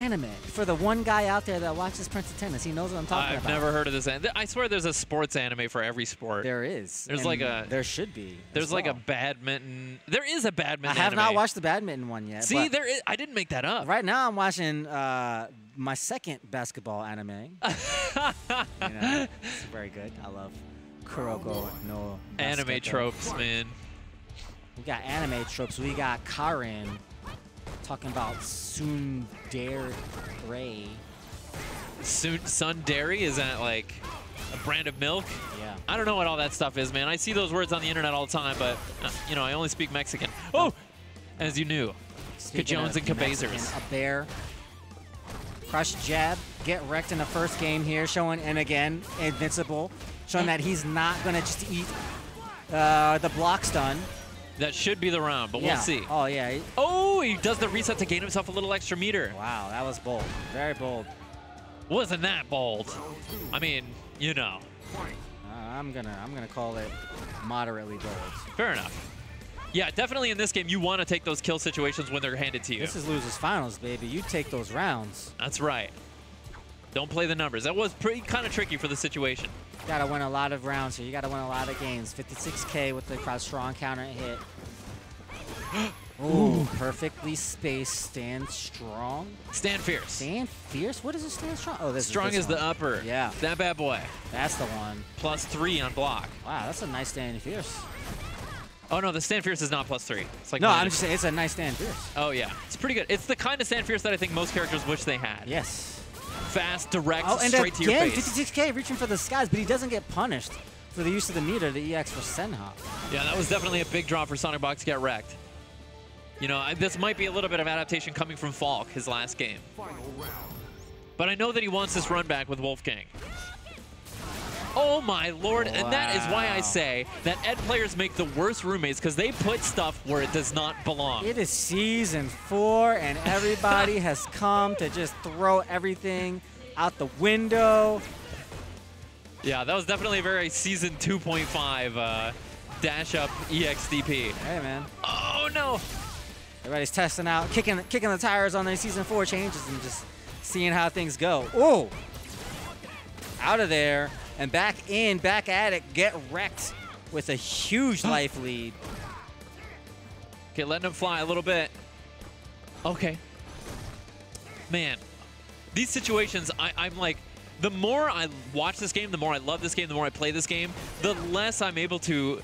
anime. For the one guy out there that watches Prince of Tennis, he knows what I'm talking about. I've never heard of this anime. I swear there's a sports anime for every sport. There is. There's like a... There should be. There's like a badminton... There is a badminton I have anime. not watched the badminton one yet. See, there is... I didn't make that up. Right now I'm watching my second basketball anime. You know, it's very good. I love Kuroko no Anime Basket. tropes, man. We got anime tropes. We got Karin talking about tsundere. Tsundere? Is that like a brand of milk? Yeah. I don't know what all that stuff is, man. I see those words on the internet all the time, but, you know, I only speak Mexican. Oh! As you knew. Cajones and Cabazers. A bear. Crush jab. Get wrecked in the first game here, showing, and again, invincible. Showing that he's not going to just eat the block stun. That should be the round, but we'll see. Oh, yeah. Oh, he does the reset to gain himself a little extra meter. Wow, that was bold. Very bold. Wasn't that bold? I mean, you know. I'm gonna call it moderately bold. Fair enough. Yeah, definitely in this game, you want to take those kill situations when they're handed to you. This is losers finals, baby. You take those rounds. That's right. Don't play the numbers. That was pretty kind of tricky for the situation. You gotta win a lot of rounds here. You gotta win a lot of games. 56K with the strong counter hit. Ooh, perfectly spaced. Stand strong. Stand fierce. Stand fierce? What is it, stand strong? Oh, this strong is is the upper. Yeah. That bad boy. That's the one. +3 on block. Wow, that's a nice stand fierce. Oh, no, the stand fierce is not +3. It's like no, I'm just saying it's a nice stand fierce. Oh, yeah. It's pretty good. It's the kind of stand fierce that I think most characters wish they had. Yes. Fast, direct, and straight to your again, face. 56K reaching for the skies, but he doesn't get punished for the use of the meter, the EX for Senhop. Yeah, that was definitely a big draw for Sonic Box Get Wrecked. You know, this might be a little bit of adaptation coming from Falk, his last game. But I know that he wants this run back with Wolfgang. Oh my lord, wow. And that is why I say that Ed players make the worst roommates, because they put stuff where it does not belong. It is Season 4, and everybody has come to just throw everything out the window. Yeah, that was definitely a very Season 2.5 dash up EXDP. Hey, man. Oh, no. Everybody's testing out, kicking the tires on their Season 4 changes and just seeing how things go. Oh! Out of there. And back at it, Get Wrecked with a huge life lead. Okay, letting him fly a little bit. Okay. Man, these situations, I'm like, the more I watch this game, the more I love this game, the more I play this game, the less I'm able to...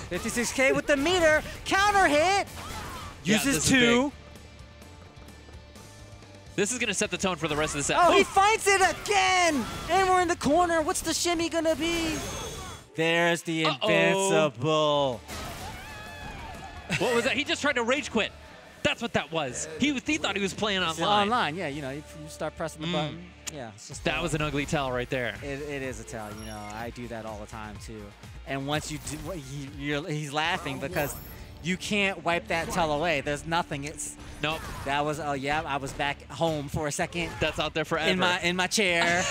56K with the meter, counter hit, uses 2. This is going to set the tone for the rest of the set. Oh, he finds it again! And we're in the corner. What's the shimmy going to be? There's the invincible. What was that? He just tried to rage quit. That's what that was. He thought he was playing online. Online, yeah. You know, if you start pressing the button. Yeah. It's just that was an ugly tell right there. It is a tell. You know, I do that all the time, too. And once you do, he's laughing because you can't wipe that tell away. There's nothing. It's... Nope. That was, oh yeah, I was back home for a second. That's out there forever. In my chair,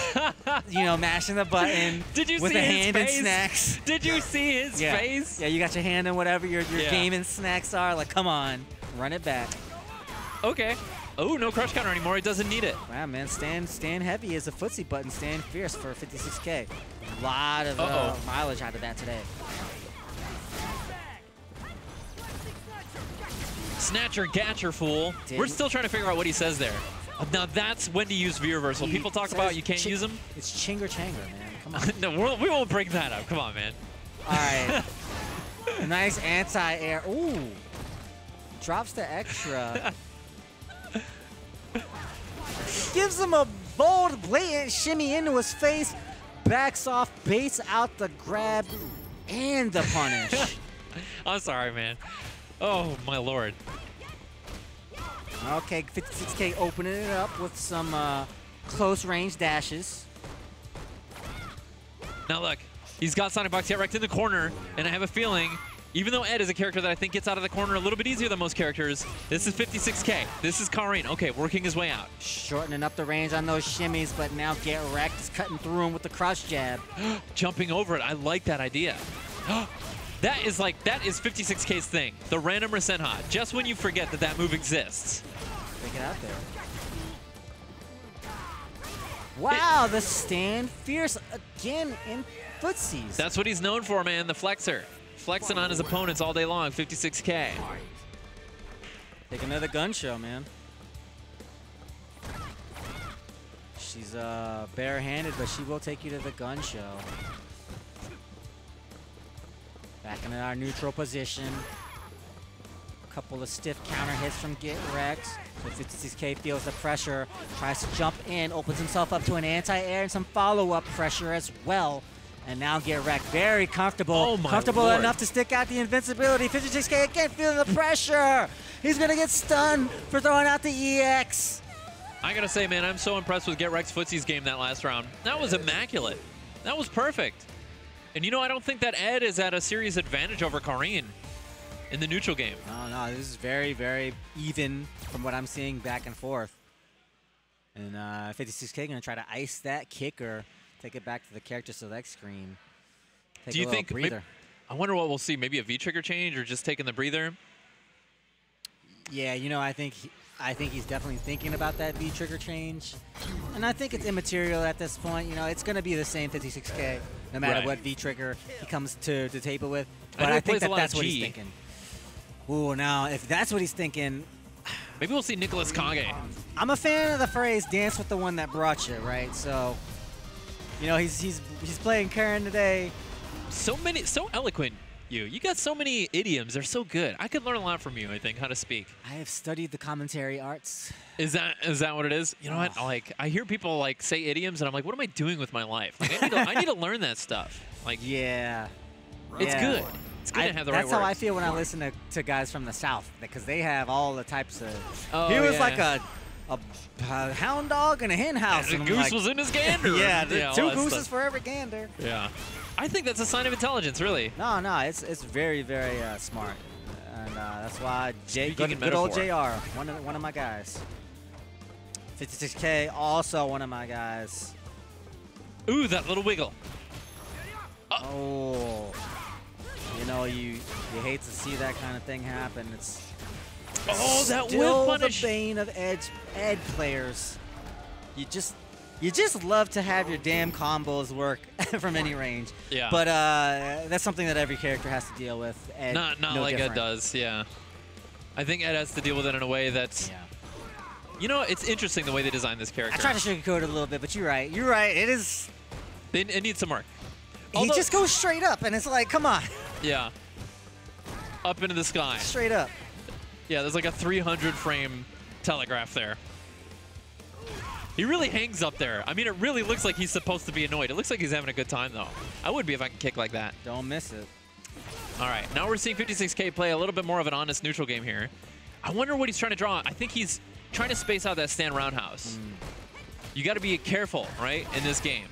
you know, mashing the button. Did you with see a his hand face? and snacks. Did you see his face? Yeah, you got your hand in whatever your gaming snacks are. Like, come on, run it back. Okay. Oh, no crush counter anymore. He doesn't need it. Wow, man, stand heavy is a footsie button. Stand fierce for 56K. A lot of mileage out of that today. Snatcher, Gatcher, fool. We're still trying to figure out what he says there. Now that's when to use V-reversal. People talk about you can't use them. It's Chinger Changer, man. Come on. No, we won't bring that up. Come on, man. All right. A nice anti-air. Ooh. Drops the extra. Gives him a bold, blatant shimmy into his face. Backs off, baits out the grab and the punish. I'm sorry, man. Oh, my lord. Okay, 56K opening it up with some close range dashes. Now look, he's got Sonic Box Get Wrecked in the corner, and I have a feeling, even though Ed is a character that I think gets out of the corner a little bit easier than most characters, this is 56K. This is Karin. Okay, working his way out. Shortening up the range on those shimmies, but now Get Wrecked is cutting through him with the crush jab. Jumping over it. I like that idea. That is 56K's thing. The random Rasenha. Just when you forget that that move exists. Take it out there. Wow, the stand fierce again in footsies. That's what he's known for, man, the flexor. Flexing on his opponents all day long, 56K. Take another gun show, man. She's barehanded, but she will take you to the gun show. Back into our neutral position. A couple of stiff counter hits from gEtWrEcKeD. So 56K feels the pressure, tries to jump in, opens himself up to an anti-air and some follow-up pressure as well. And now gEtWrEcKeD very comfortable. Oh my comfortable Lord. enough to stick out the invincibility. 56K again feeling the pressure. He's gonna get stunned for throwing out the EX. I gotta say, man, I'm so impressed with gEtWrEcKED's footsies game that last round. That was immaculate. That was perfect. And you know, I don't think that Ed is at a serious advantage over Karin in the neutral game. No, this is very, very even from what I'm seeing back and forth. And 56K gonna try to ice that kicker, take it back to the character select screen. Take Do you a little think, breather. I wonder what we'll see, maybe a V-trigger change or just taking the breather? Yeah, you know, I think he's definitely thinking about that V-trigger change. And I think it's immaterial at this point. You know, it's gonna be the same 56K no matter what V-trigger he comes to the table with. But I think that's what he's thinking. Ooh, now, if that's what he's thinking... Maybe we'll see Nicholas Kage. I'm a fan of the phrase, dance with the one that brought you, right? So, you know, he's playing Karin today. So eloquent, you. You got so many idioms. They're so good. I could learn a lot from you, I think, how to speak. I have studied the commentary arts. Is that what it is? You know what? Like, I hear people, like, say idioms, and I'm like, what am I doing with my life? Like, I need to learn that stuff. Like, yeah. It's good. It's good to have the right words. That's how I feel when I listen to guys from the South, because they have all the types of... Oh, he was like a hound dog in a hen house. And a goose was in his gander. Yeah, two gooses for every gander. Yeah. I think that's a sign of intelligence, really. No, it's very, very smart. And that's why good old JR, one of my guys. 56K, also one of my guys. Ooh, that little wiggle. Oh. You know, you hate to see that kind of thing happen. It's that still whiff punish. The bane of Ed players. You just love to have your damn combos work from any range. Yeah. But that's something that every character has to deal with. Ed, not no like different. Ed does. Yeah. I think Ed has to deal with it in a way that's. Yeah. You know, it's interesting the way they designed this character. I tried to sugarcoat it a little bit, but you're right. You're right. It is. It needs some work. He just goes straight up, and it's like, come on. Yeah. Up into the sky. Straight up. Yeah, there's like a 300 frame telegraph there. He really hangs up there. I mean, it really looks like he's supposed to be annoyed. It looks like he's having a good time, though. I would be if I could kick like that. Don't miss it. All right, now we're seeing 56K play a little bit more of an honest neutral game here. I wonder what he's trying to draw. I think he's trying to space out that stand roundhouse. You got to be careful, right, in this game.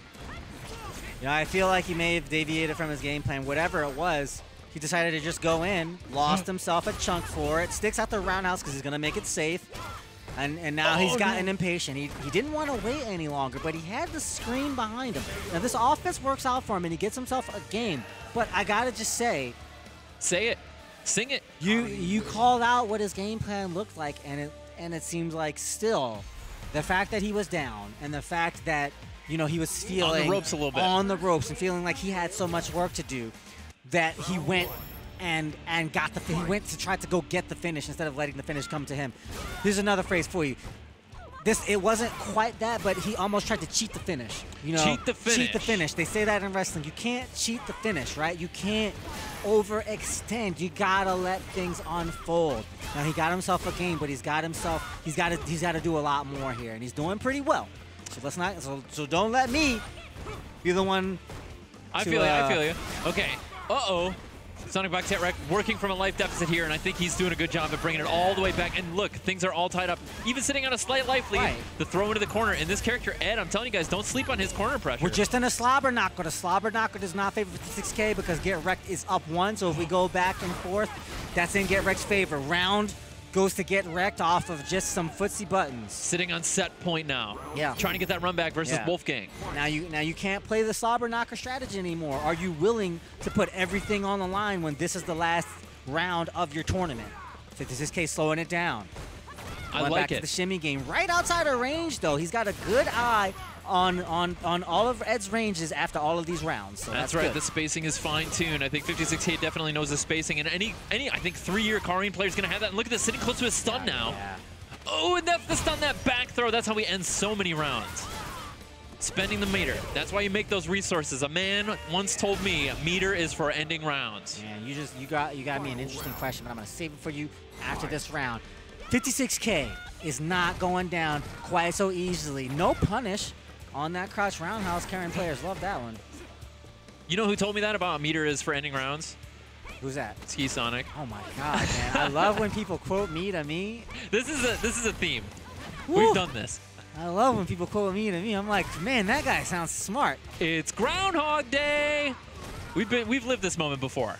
You know, I feel like he may have deviated from his game plan. Whatever it was, he decided to just go in, lost himself a chunk for it, sticks out the roundhouse because he's going to make it safe. And now he's gotten impatient. He didn't want to wait any longer, but he had the screen behind him. Now, this offense works out for him, and he gets himself a game. But I got to just say... Say it. Sing it. You called out what his game plan looked like, and it seems like still the fact that he was down and the fact that, you know, he was feeling... On the ropes a little bit. On the ropes and feeling like he had so much work to do that he went... And he went to try to go get the finish instead of letting the finish come to him. Here's another phrase for you. It wasn't quite that, but he almost tried to cheat the finish. You know, cheat the finish. Cheat the finish. They say that in wrestling. You can't cheat the finish, right? You can't overextend. You gotta let things unfold. Now he got himself a game, but he's got to do a lot more here, and he's doing pretty well. So let's not. So don't let me be the one. I feel you. Okay. Uh-oh. Sonic Box gEtWrEcKeD working from a life deficit here, and I think he's doing a good job of bringing it all the way back. And look, things are all tied up. Even sitting on a slight life lead, the throw into the corner. And this character, Ed, I'm telling you guys, don't sleep on his corner pressure. We're just in a slobber knocker. The slobber knocker does not favor 56K because gEtWrEcKeD is up 1. So if we go back and forth, that's in gEtWrEcKED's favor. Round goes to gEtWrEcKeD off of just some footsie buttons. Sitting on set point now. Yeah. Trying to get that run back versus Wolfgang. Now you can't play the slobber knocker strategy anymore. Are you willing to put everything on the line when this is the last round of your tournament? 56K slowing it down. I Going like back it. to the shimmy game. Right outside of range, though. He's got a good eye on all of Ed's ranges after all of these rounds. So That's that's right. good. The spacing is fine-tuned. I think 56K definitely knows the spacing. And any I think 3-year Karin player is going to have that. And look at this, sitting close to his stun now. Yeah. Oh, and that's the stun, that back throw. That's how we end so many rounds. Spending the meter. That's why you make those resources. A man once told me, meter is for ending rounds. Man, you got me an interesting question, but I'm gonna save it for you after this round. 56K is not going down quite so easily. No punish on that crouch roundhouse. Karin players love that one. You know who told me that about meter is for ending rounds? Who's that? Ski Sonic. Oh my God, man! I love when people quote me to me. This is a theme. Woo. We've done this. I love when people quote me to me. I'm like, man, that guy sounds smart. It's Groundhog Day. We've lived this moment before.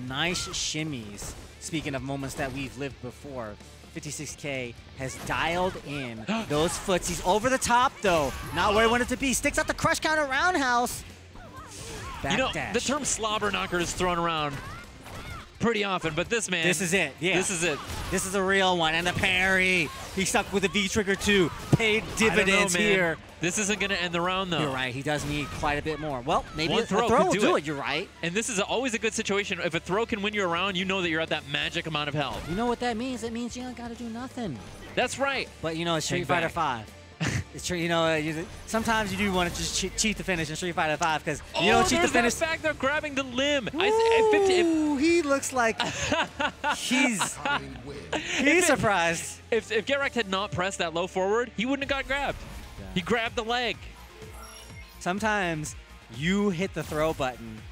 Nice shimmies. Speaking of moments that we've lived before, 56K has dialed in those footsies over the top, though. Not where he wanted to be. Sticks out the crush counter roundhouse. You know, Backdash. the term slobber knocker is thrown around pretty often, but this man. This is it. Yeah. This is it. This is a real one. And the parry. He stuck with the V trigger too. Paid dividends I don't know, man. here. This isn't going to end the round, though. You're right. He does need quite a bit more. Well, maybe One a throw throw could will do do it. it. You're right. And this is always a good situation. If a throw can win you a round, you know that you're at that magic amount of health. You know what that means? It means you don't got to do nothing. That's right. But you know, it's Street Take Fighter back. 5. It's true. You know, sometimes you do want to just cheat the finish in Street Fighter 5 because you Oh, don't cheat the there's finish. that fact they're grabbing the limb. Ooh, he looks like he's surprised. If gEtWrEcKeD had not pressed that low forward, he wouldn't have got grabbed. Yeah. He grabbed the leg. Sometimes you hit the throw button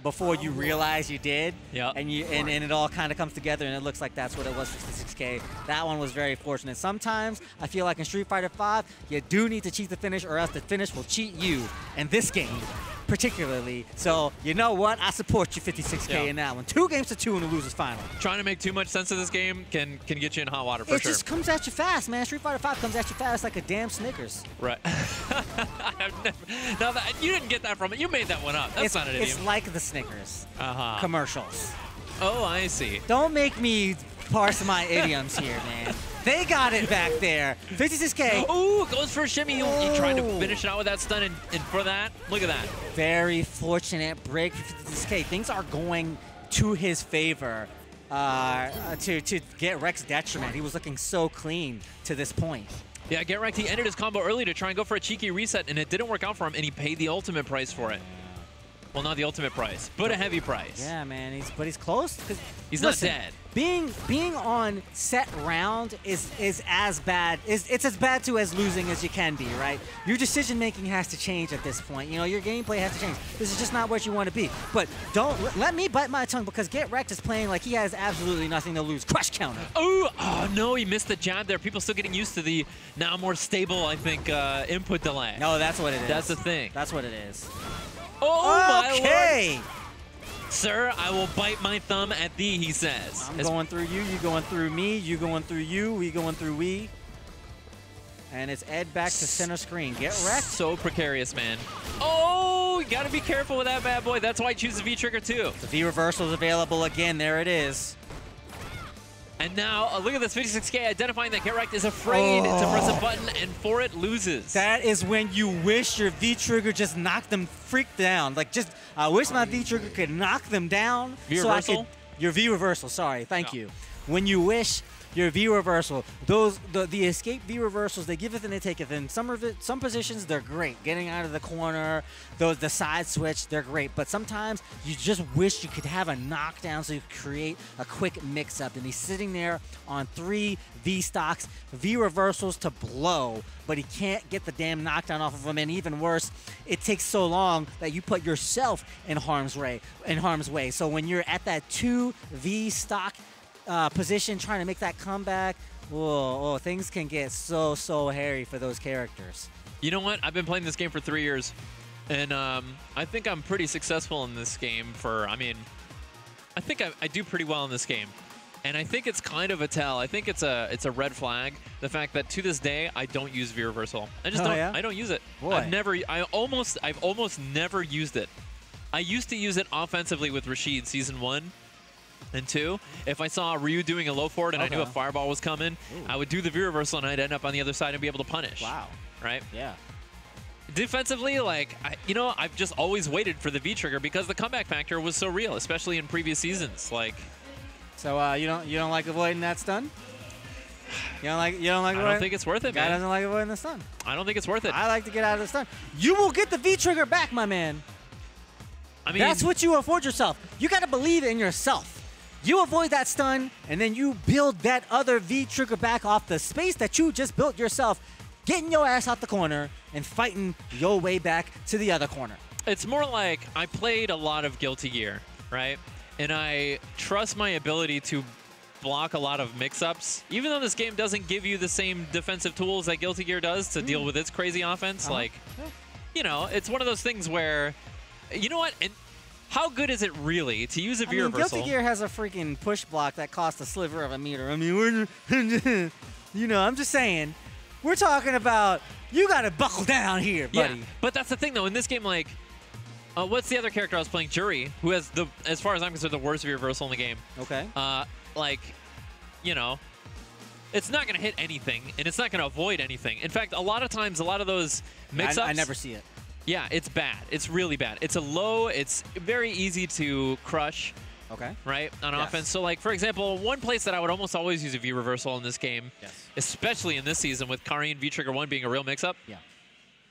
before you realize you did, Yep. and it all kind of comes together, and it looks like that's what it was for 56K. That one was very fortunate. Sometimes I feel like in Street Fighter 5, you do need to cheat the finish, or else the finish will cheat you. And this game, particularly. So you know what? I support you, 56K, in that one. 2-2 in the losers final. Trying to make too much sense of this game can get you in hot water for It sure. just comes at you fast, man. Street Fighter 5 comes at you fast like a damn Snickers. Right. I've never, now that, you didn't get that from it. You made that one up. That's not an idiom. It's like the Snickers Uh-huh. commercials. Oh, I see. Don't make me parse my idioms here, man. They got it back there. 56K. Oh, goes for a shimmy. He tried to finish it out with that stun, and for that, look at that. Very fortunate break for 56K. Things are going to his favor to gEtWrEcKED's detriment. He was looking so clean to this point. Yeah, gEtWrEcKED, he ended his combo early to try and go for a cheeky reset, and it didn't work out for him, and he paid the ultimate price for it. Well, not the ultimate price, but a heavy price. Yeah, man. He's close. He's listen, not dead. Being on set round is as bad. It's as bad to as losing as you can be, right? Your decision making has to change at this point. You know, your gameplay has to change. This is just not what you want to be. But don't let me bite my tongue because gEtWrEcKED is playing like he has absolutely nothing to lose. Crush counter. Oh no, he missed the jab there. People still getting used to the now more stable, I think, input delay. No, that's what it is. That's the thing. That's what it is. Oh my lord. Okay. Sir, I will bite my thumb at thee, he says. I'm going through you, you going through me, you going through you, we going through we. And it's Ed back to center screen. gEtWrEcKED. So precarious, man. Oh, you gotta be careful with that bad boy. That's why I choose the V trigger too. The V reversal is available again. There it is. And now, look at this 56K identifying that gEtWrEcKED is afraid to press a button, and for it loses. That is when you wish your V-trigger just knocked them freak down. Like, just, I wish my V-trigger could knock them down. V-reversal? Your V-reversal, sorry. Thank you. When you wish your V-reversal, the escape V-reversals, they give it and they take it. In some positions, they're great. Getting out of the corner, the side switch, they're great. But sometimes you just wish you could have a knockdown so you could create a quick mix-up. And he's sitting there on 3 V-stocks, V-reversals to blow, but he can't get the damn knockdown off of him. And even worse, it takes so long that you put yourself in harm's way. So when you're at that 2 V-stock position trying to make that comeback, whoa, things can get so hairy for those characters. You know what? I've been playing this game for 3 years, and I think I'm pretty successful in this game I think I do pretty well in this game. And I think it's kind of a tell. I think it's a red flag, the fact that to this day I don't use V reversal. I just I don't use it. Boy. I've almost never used it. I used to use it offensively with Rashid season 1. And 2, if I saw Ryu doing a low forward and I knew a fireball was coming, I would do the V reversal and I'd end up on the other side and be able to punish. Wow. Right? Yeah. Defensively, like, I've just always waited for the V trigger because the comeback factor was so real, especially in previous seasons. Like, so you don't like avoiding that stun? You don't like avoiding? I don't think it's worth it, man. Guy doesn't like avoiding the stun. I don't think it's worth it. I like to get out of the stun. You will get the V trigger back, my man. I mean, that's what you afford yourself. You got to believe in yourself. You avoid that stun, and then you build that other V trigger back off the space that you just built yourself, getting your ass out the corner and fighting your way back to the other corner. It's more like I played a lot of Guilty Gear, right? And I trust my ability to block a lot of mix-ups. Even though this game doesn't give you the same defensive tools that Guilty Gear does to deal with its crazy offense, like, you know, it's one of those things where, you know what? And how good is it really to use a V reversal? Guilty Gear has a freaking push block that costs a sliver of a meter. I mean, we're, you know, I'm just saying, we're talking about you got to buckle down here, buddy. Yeah, but that's the thing, though. In this game, like, what's the other character I was playing? Juri, who has the, as far as I'm concerned, the worst V reversal in the game. Okay. Like, you know, it's not going to hit anything, and it's not going to avoid anything. In fact, a lot of times, a lot of those mix-ups... I never see it. Yeah, it's bad. It's really bad. It's a low. It's very easy to crush. Okay. Right? On offense. So, like, for example, one place that I would almost always use a V reversal in this game, especially in this season with Karin V Trigger 1 being a real mix-up,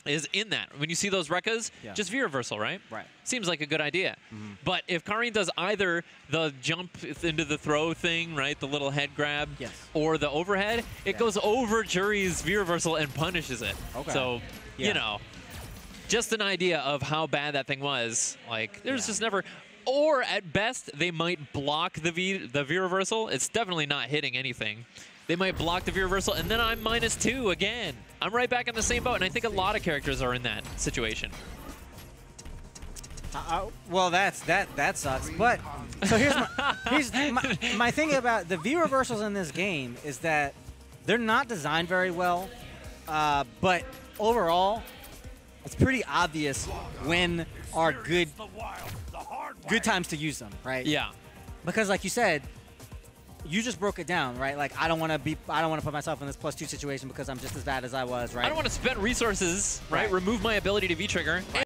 is in that. When you see those Rekkas, just V reversal, right? Right. Seems like a good idea. But if Karin does either the jump into the throw thing, right, the little head grab, or the overhead, it goes over Juri's V reversal and punishes it. Okay. So, you know, just an idea of how bad that thing was. Like, there's just never... Or at best, they might block the V reversal. It's definitely not hitting anything. They might block the V reversal, and then I'm -2 again. I'm right back in the same boat, and I think a lot of characters are in that situation. Well, that sucks. But so here's my thing about the V reversals in this game is that they're not designed very well, but overall, it's pretty obvious when are good times to use them, right? Yeah. Because like you said, you just broke it down, right? Like I don't want to put myself in this +2 situation because I'm just as bad as I was, right? I don't want to spend resources, right? Remove my ability to V trigger.